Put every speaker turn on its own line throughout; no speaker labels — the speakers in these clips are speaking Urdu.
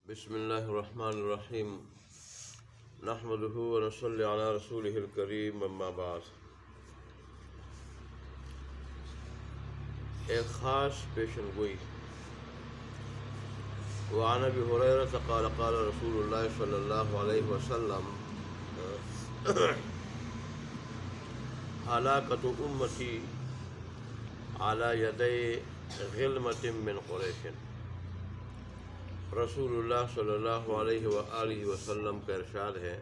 بسم اللہ الرحمن الرحیم نحمدہ ونصلی علی رسولہ الکریم اما بعد۔ ایک خاص پیشن گوئی۔ وعن ابی ہریرہ قال قال رسول اللہ صلی اللہ علیہ وسلم ہلاکت امتی علی یدی غلمۃ من قریش۔ رسول اللہ صلی اللہ علیہ وآلہ وسلم کا ارشاد ہے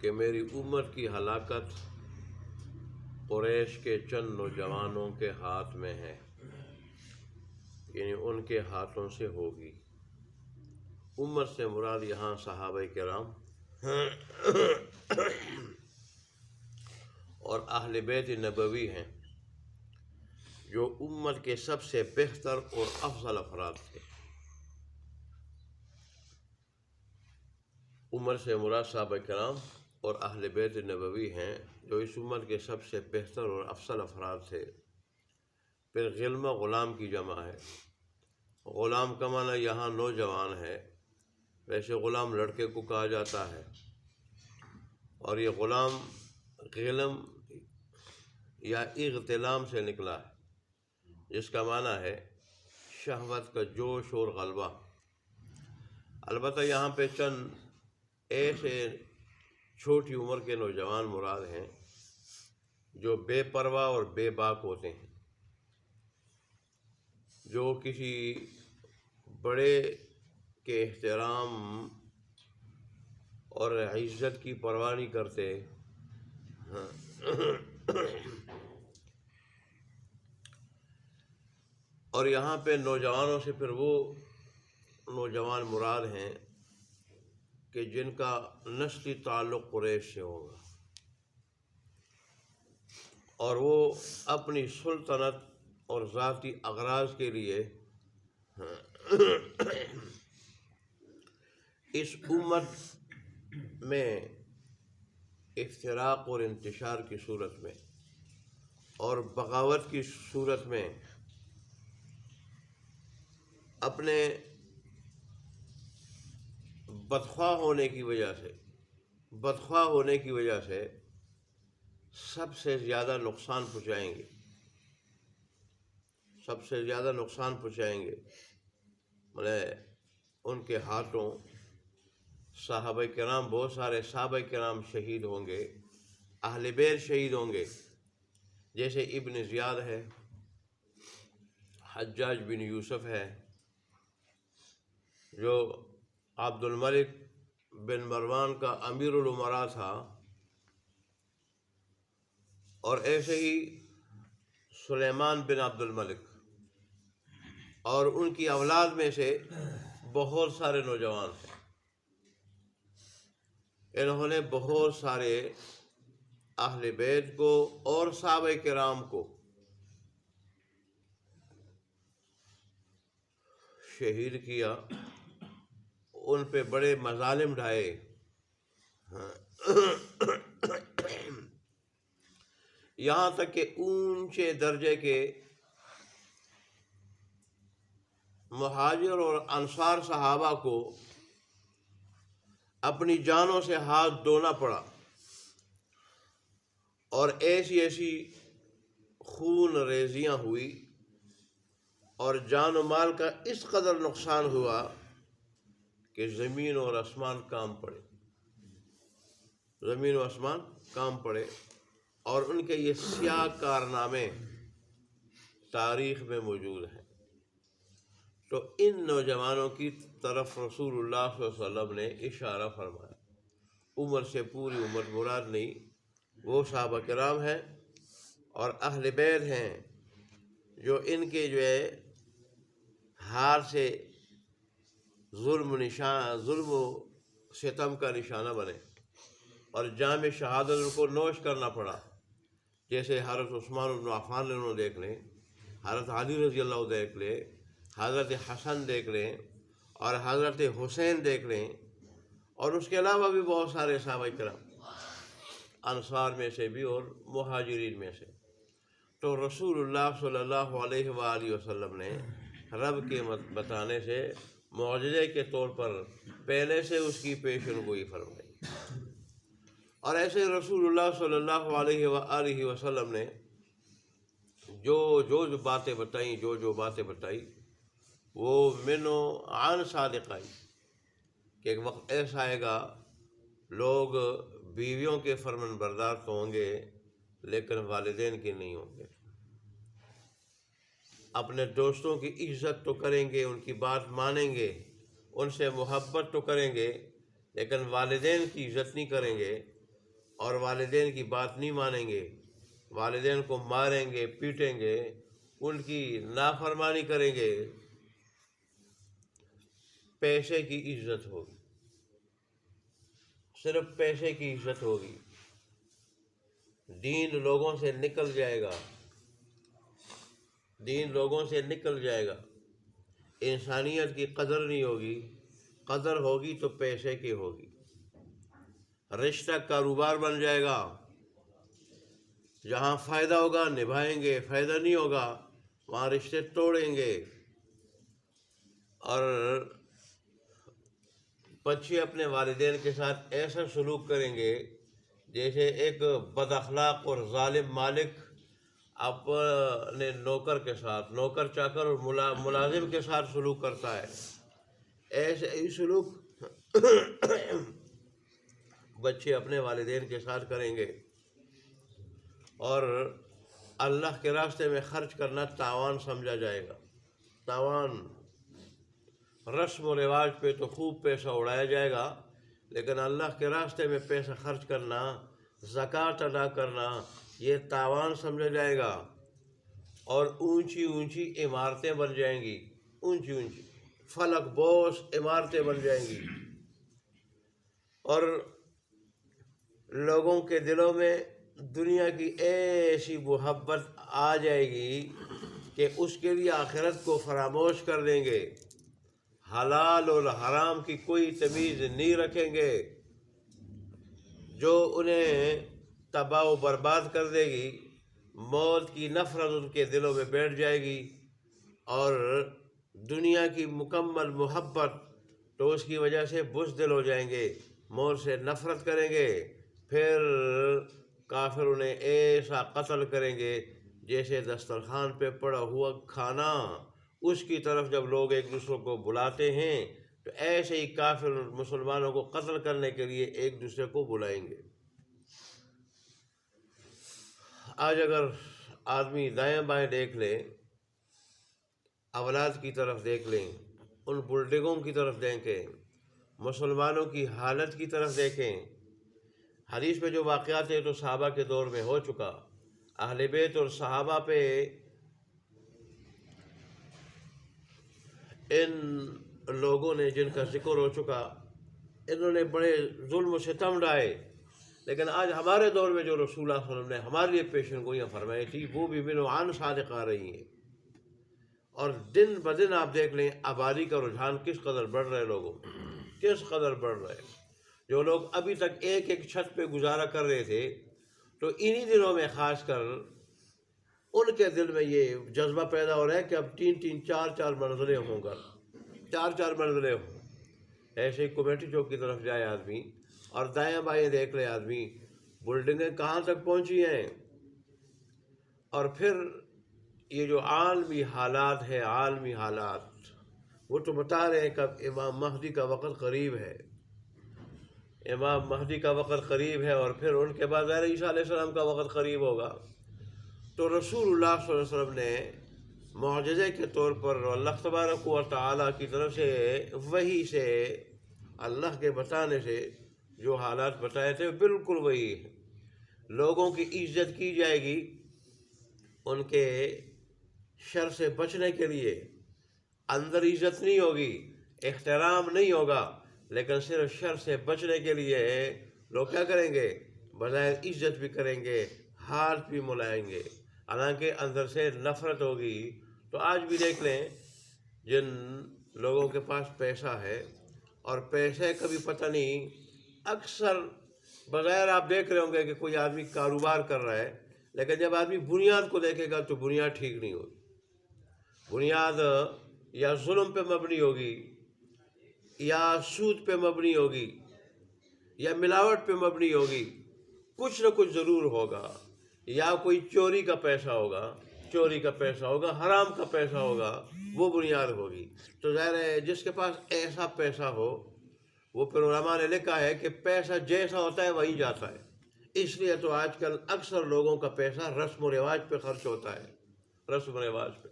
کہ میری امت کی ہلاکت قریش کے چند نوجوانوں کے ہاتھ میں ہے، یعنی ان کے ہاتھوں سے ہوگی۔ امت سے مراد یہاں صحابہ کرام اور اہل بیت نبوی ہیں، جو امت کے سب سے بہتر اور افضل افراد تھے۔ امت سے مراد صحابہ کرام اور اہل بیت نبوی ہیں، جو اس امت کے سب سے بہتر اور افضل افراد تھے۔ پھر غلمہ غلام کی جمع ہے۔ غلام کا معنی یہاں نوجوان ہے، ویسے غلام لڑکے کو کہا جاتا ہے، اور یہ غلام غلم یا اغتلام سے نکلا ہے، جس کا معنی ہے شہوت کا جوش اور غلبہ۔ البتہ یہاں پہ چند ایسے چھوٹی عمر کے نوجوان مراد ہیں جو بے پرواہ اور بے باک ہوتے ہیں، جو کسی بڑے کے احترام اور عزت کی پرواہ نہیں کرتے۔ اور یہاں پہ نوجوانوں سے پھر وہ نوجوان مراد ہیں کہ جن کا نسلی تعلق قریش سے ہوگا، اور وہ اپنی سلطنت اور ذاتی اغراض کے لیے اس امت میں افتراق اور انتشار کی صورت میں اور بغاوت کی صورت میں اپنے بدخواہ ہونے کی وجہ سے سب سے زیادہ نقصان پہنچائیں گے۔ ان کے ہاتھوں صحابہ کرام، بہت سارے صحابہ کرام شہید ہوں گے، اہل بیت شہید ہوں گے، جیسے ابن زیاد ہے، حجاج بن یوسف ہے، جو عبد الملک بن مروان کا امیر الامراء تھا، اور ایسے ہی سلیمان بن عبد الملک، اور ان کی اولاد میں سے بہت سارے نوجوان ہیں۔ انہوں نے بہت سارے اہل بیت کو اور صحابہ کرام کو شہید کیا، ان پہ بڑے مظالم ڈھائے۔ یہاں تک کہ اونچے درجے کے مہاجر اور انصار صحابہ کو اپنی جانوں سے ہاتھ دھونا پڑا، اور ایسی خون ریزیاں ہوئی اور جان و مال کا اس قدر نقصان ہوا کہ زمین و آسمان کام پڑے، اور ان کے یہ سیاہ کارنامے تاریخ میں موجود ہیں۔ تو ان نوجوانوں کی طرف رسول اللہ صلی اللہ علیہ وسلم نے اشارہ فرمایا۔ عمر سے پوری عمر مراد نہیں، وہ صحابہ کرام ہیں اور اہل بیت ہیں جو ان کے ہاتھ سے ظلم و ستم کا نشانہ بنے، اور جام شہادت ان کو نوش کرنا پڑا، جیسے حضرت عثمان بن عفان نے دیکھ لیں، حضرت علی رضی اللہ دیکھ لیں، حضرت حسن دیکھ لیں، اور حضرت حسین دیکھ لیں، اور اس کے علاوہ بھی بہت سارے صحابہ کرام انصار میں سے بھی اور مہاجرین میں سے۔ تو رسول اللہ صلی اللہ علیہ وآلہ وسلم نے رب کے بتانے سے معجزے کے طور پر پہلے سے اس کی پیشن گوئی فرمائی۔ اور ایسے رسول اللہ صلی اللہ علیہ وآلہ وسلم نے جو باتیں بتائیں وہ منو عن صادق آئی کہ ایک وقت ایسا آئے گا لوگ بیویوں کے فرمان بردار تو ہوں گے لیکن والدین کی نہیں ہوں گے، اپنے دوستوں کی عزت تو کریں گے، ان کی بات مانیں گے، ان سے محبت تو کریں گے، لیکن والدین کی عزت نہیں کریں گے اور والدین کی بات نہیں مانیں گے، والدین کو ماریں گے، پیٹیں گے، ان کی نافرمانی کریں گے۔ پیسے کی عزت ہوگی، صرف پیسے کی عزت ہوگی، دین لوگوں سے نکل جائے گا، دین لوگوں سے نکل جائے گا، انسانیت کی قدر نہیں ہوگی، قدر ہوگی تو پیسے کی ہوگی، رشتہ کاروبار بن جائے گا، جہاں فائدہ ہوگا نبھائیں گے، فائدہ نہیں ہوگا وہاں رشتے توڑیں گے۔ اور بچے اپنے والدین کے ساتھ ایسا سلوک کریں گے جیسے ایک بد اخلاق اور ظالم مالک اپنے نوکر کے ساتھ، نوکر چاکر اور ملازم کے ساتھ سلوک کرتا ہے، ایسے ہی سلوک بچے اپنے والدین کے ساتھ کریں گے۔ اور اللہ کے راستے میں خرچ کرنا تاوان سمجھا جائے گا، تاوان، رسم و رواج پہ تو خوب پیسہ اڑایا جائے گا لیکن اللہ کے راستے میں پیسہ خرچ کرنا، زکوٰۃ ادا کرنا، یہ تاوان سمجھا جائے گا۔ اور اونچی اونچی عمارتیں بن جائیں گی، اونچی اونچی فلک بوس عمارتیں بن جائیں گی، اور لوگوں کے دلوں میں دنیا کی ایسی محبت آ جائے گی کہ اس کے لیے آخرت کو فراموش کر دیں گے، حلال اور حرام کی کوئی تمیز نہیں رکھیں گے، جو انہیں تباہ و برباد کر دے گی۔ موت کی نفرت ان کے دلوں میں بیٹھ جائے گی اور دنیا کی مکمل محبت تو اس کی وجہ سے بزدل ہو جائیں گے، موت سے نفرت کریں گے۔ پھر کافر انہیں ایسا قتل کریں گے جیسے دسترخوان پہ پڑا ہوا کھانا، اس کی طرف جب لوگ ایک دوسرے کو بلاتے ہیں تو ایسے ہی کافر مسلمانوں کو قتل کرنے کے لیے ایک دوسرے کو بلائیں گے۔ آج اگر آدمی دائیں بائیں دیکھ لے، اولاد کی طرف دیکھ لیں، ان بلڈنگوں کی طرف دیکھیں، مسلمانوں کی حالت کی طرف دیکھیں۔ حدیث میں جو واقعات ہیں تو صحابہ کے دور میں ہو چکا، اہل بیت اور صحابہ پہ ان لوگوں نے جن کا ذکر ہو چکا، انہوں نے بڑے ظلم و ستم ڈھائے، لیکن آج ہمارے دور میں جو رسول اللہ صلی اللہ علیہ وسلم نے ہمارے لیے پیشن گوئیاں فرمائی تھی وہ بھی من عن صادق آ رہی ہیں۔ اور دن بدن آپ دیکھ لیں آبادی کا رجحان کس قدر بڑھ رہے، لوگوں کس قدر بڑھ رہے۔ جو لوگ ابھی تک ایک ایک چھت پہ گزارا کر رہے تھے تو انہی دنوں میں خاص کر ان کے دل میں یہ جذبہ پیدا ہو رہا ہے کہ اب 3-3 4-4 منزلیں ہوں گا، 4-4 منزلیں ہوں۔ ایسے ہی کمیٹی چوک کی طرف جائے آدمی اور دائیں بائیں دیکھ لے آدمی، بلڈنگیں کہاں تک پہنچی ہیں۔ اور پھر یہ جو عالمی حالات ہے، عالمی حالات، وہ تو بتا رہے ہیں کہ اب امام مہدی کا وقت قریب ہے، امام مہدی کا وقت قریب ہے، اور پھر ان کے بعد عیسیٰ علیہ السلام کا وقت قریب ہوگا۔ تو رسول اللہ صلی اللہ علیہ وسلم نے معجزے کے طور پر اللہ تبارک و تعالیٰ کی طرف سے وحی سے، اللہ کے بتانے سے جو حالات بتائے تھے بالکل وہی ہے۔ لوگوں کی عزت کی جائے گی ان کے شر سے بچنے کے لیے، اندر عزت نہیں ہوگی، احترام نہیں ہوگا، لیکن صرف شر سے بچنے کے لیے لوگ کیا کریں گے، بظاہر عزت بھی کریں گے، ہاتھ بھی ملائیں گے، حالانکہ اندر سے نفرت ہوگی۔ تو آج بھی دیکھ لیں جن لوگوں کے پاس پیسہ ہے اور پیسے کا بھی پتہ نہیں، اکثر بظاہر آپ دیکھ رہے ہوں گے کہ کوئی آدمی کاروبار کر رہا ہے، لیکن جب آدمی بنیاد کو دیکھے گا تو بنیاد ٹھیک نہیں ہوگی، بنیاد یا ظلم پہ مبنی ہوگی، یا سود پہ مبنی ہوگی، یا ملاوٹ پہ مبنی ہوگی، کچھ نہ کچھ ضرور ہوگا. یا کوئی چوری کا پیسہ ہوگا، حرام کا پیسہ ہوگا، وہ بنیاد ہوگی. تو ظاہر ہے جس کے پاس ایسا پیسہ ہو، وہ پھر علماء نے لکھا ہے کہ پیسہ جیسا ہوتا ہے وہی جاتا ہے. اس لیے تو آج کل اکثر لوگوں کا پیسہ رسم و رواج پہ خرچ ہوتا ہے، رسم و رواج پہ.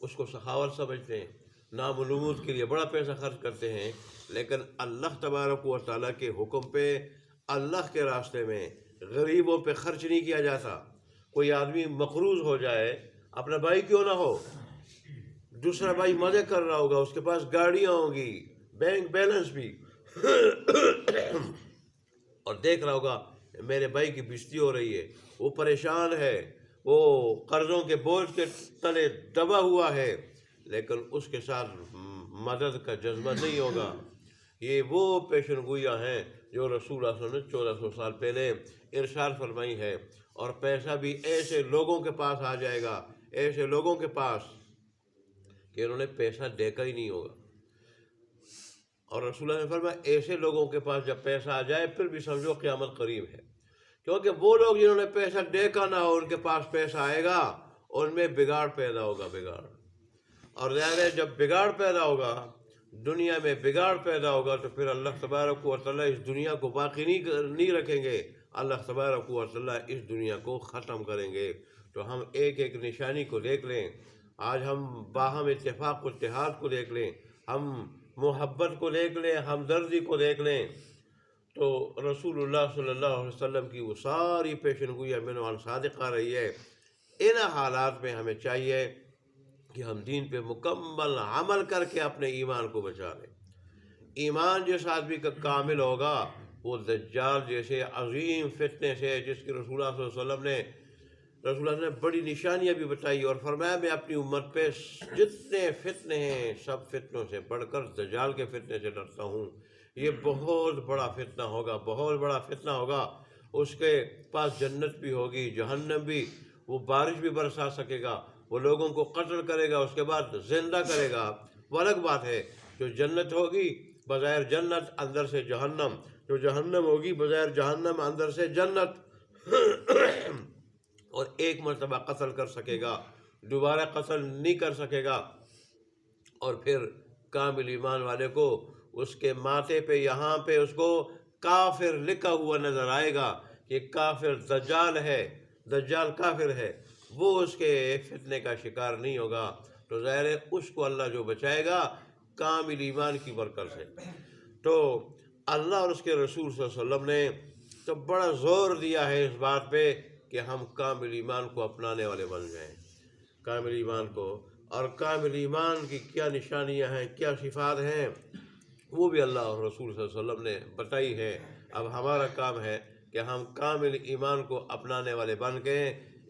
اس کو سخاوت سمجھتے ہیں، نام و نمود کے لیے بڑا پیسہ خرچ کرتے ہیں، لیکن اللہ تبارک و تعالیٰ کے حکم پہ، اللہ کے راستے میں غریبوں پہ خرچ نہیں کیا جاتا. کوئی آدمی مقروض ہو جائے، اپنا بھائی کیوں نہ ہو، دوسرا بھائی مزے کر رہا ہوگا، اس کے پاس گاڑیاں ہوں گی، بینک بیلنس بھی، اور دیکھ رہا ہوگا میرے بھائی کی بےزتی ہو رہی ہے، وہ پریشان ہے، وہ قرضوں کے بوجھ کے تلے دبا ہوا ہے، لیکن اس کے ساتھ مدد کا جذبہ نہیں ہوگا. یہ وہ پیشن گوئیاں ہیں جو رسول اللہ صلی اللہ علیہ وسلم نے 1400 سال پہلے ارشاد فرمائی ہے. اور پیسہ بھی ایسے لوگوں کے پاس آ جائے گا، ایسے لوگوں کے پاس کہ انہوں نے پیسہ دیکھا ہی نہیں ہوگا. اور رسول اللہ نے فرمایا ایسے لوگوں کے پاس جب پیسہ آ جائے پھر بھی سمجھو قیامت قریب ہے. کیونکہ وہ لوگ جنہوں نے پیسہ دیکھا نہ ہو، ان کے پاس پیسہ آئے گا، ان میں بگاڑ پیدا ہوگا، بگاڑ. اور ظاہر ہے جب بگاڑ پیدا ہوگا، دنیا میں بگاڑ پیدا ہوگا، تو پھر اللہ تبارک و تعالیٰ اس دنیا کو باقی نہیں رکھیں گے. اللہ تبارک و تعالیٰ اس دنیا کو ختم کریں گے. تو ہم ایک ایک نشانی کو دیکھ لیں. آج ہم باہم اتفاق و اتحاد کو دیکھ لیں، ہم محبت کو دیکھ لیں، ہمدردی کو دیکھ لیں، تو رسول اللہ صلی اللہ علیہ وسلم کی وہ ساری پیشن گوئی من وعن صادق آ رہی ہے. ان حالات میں ہمیں چاہیے کہ ہم دین پہ مکمل عمل کر کے اپنے ایمان کو بچا لیں. ایمان جس آدمی کا کامل ہوگا، وہ دجال جیسے عظیم فتنے سے، جس کی رسول اللہ صلی اللہ علیہ وسلم نے بڑی نشانیاں بھی بتائی، اور فرمایا میں اپنی امت پہ جتنے فتنے ہیں سب فتنوں سے بڑھ کر دجال کے فتنے سے ڈرتا ہوں. یہ بہت بڑا فتنہ ہوگا، بہت بڑا فتنہ ہوگا. اس کے پاس جنت بھی ہوگی، جہنم بھی، وہ بارش بھی برسا سکے گا، وہ لوگوں کو قتل کرے گا، اس کے بعد زندہ کرے گا. وہ الگ بات ہے. جو جنت ہوگی بظاہر جنت، اندر سے جہنم، جو جہنم ہوگی بظاہر جہنم، اندر سے جنت. اور ایک مرتبہ قتل کر سکے گا، دوبارہ قتل نہیں کر سکے گا. اور پھر کامل ایمان والے کو اس کے ماتھے پہ، یہاں پہ اس کو کافر لکھا ہوا نظر آئے گا کہ کافر دجال ہے، دجال کافر ہے. وہ اس کے فتنے کا شکار نہیں ہوگا. تو ظاہر ہے اس کو اللہ جو بچائے گا کامل ایمان کی برکت سے. تو اللہ اور اس کے رسول صلی اللہ علیہ وسلم نے تو بڑا زور دیا ہے اس بات پہ کہ ہم کامل ایمان کو اپنانے والے بن جائیں، کامل ایمان کو. اور کامل ایمان کی کیا نشانیاں ہیں، کیا صفات ہیں، وہ بھی اللہ اور رسول صلی اللہ علیہ وسلم نے بتائی ہے. اب ہمارا کام ہے کہ ہم کامل ایمان کو اپنانے والے بن کے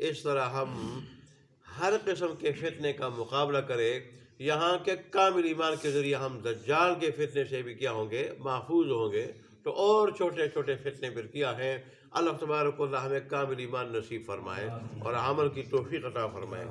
اس طرح ہم ہر قسم کے فتنے کا مقابلہ کریں. یہاں کے کامل ایمان کے ذریعے ہم دجال کے فتنے سے بھی کیا ہوں گے، محفوظ ہوں گے. تو اور چھوٹے چھوٹے فتنے پھر کیا ہیں. اللہ تبارک و تعالیٰ ہمیں کامل ایمان نصیب فرمائے اور عمل کی توفیق عطا فرمائے.